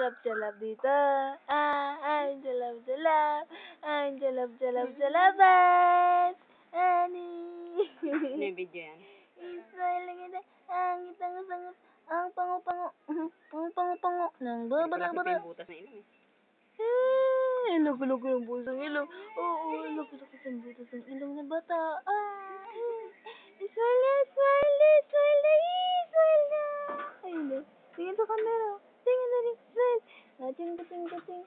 jalap-jalap dito. Ang jalap-jalap. Ang jalap-jalap-jalapan. Ani. May video yan. Israel lang ito. Ang itango-tango. Ang pango-pango. Ang pango-pango. Nang babara-bara. Yung butas na ilong eh. Laki-laki ng butas ng ilong. Oo, laki-laki ng butas ng ilong na bata. Israel na, Israel na, Israel na, Israel na. Ayun na. Tingin sa camera. Tingin na rin, Israel. Kating-kating-kating.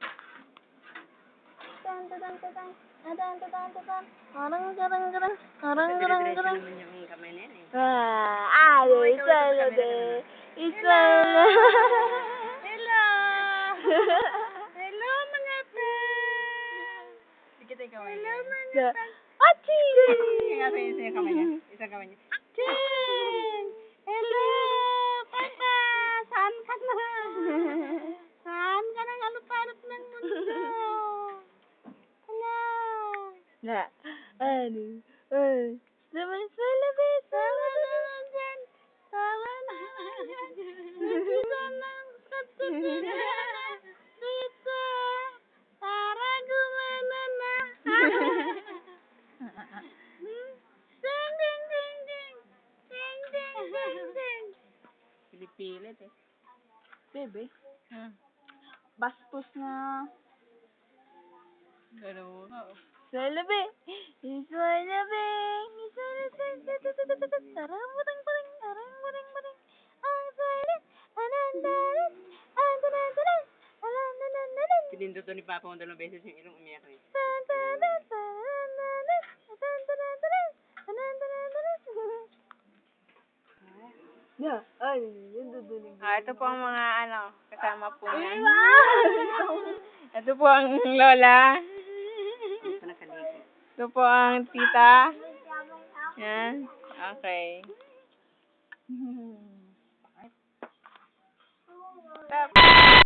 Tan-tatang-tatang. Atan-tatang-tatang. Arang-garang-garang. Arang-garang-garang. Naman yung kamay na yan eh. Israel na din. Israel na. Hello! Hello mga pets! Sige tayo kamay niya. Hello mga pets! Achi! Isang kamay niya. Isang kamay niya. Chin! Hello! Papa! Saan ka na? Saan ka na alupalop ng mundo? Hello! Na, ano? Naman sa labis. Tawa naman dyan! Tawa naman dyan! Nakita ng katutunan dito para gumana na! Ding ding ding ding! Ding ding ding ding! Pilipilit eh. Bebe, bastos na. Gano'n nga oh. Sa labi. Israel labi. Israel labi. Arang-barang-barang. Arang-barang-barang. Ang salit. Anandalit. Andanandalit. Anandanandalit. Pinindot to ni Papa kung 2 beses yung ilong umiyak eh. Tandalit. Tandalit. Tandalit. Tandalit. Na, ay, yun duduling. Ito po ang mga kasama po niya. Ito po ang lola. Ito po ang tita. Yan. Okay.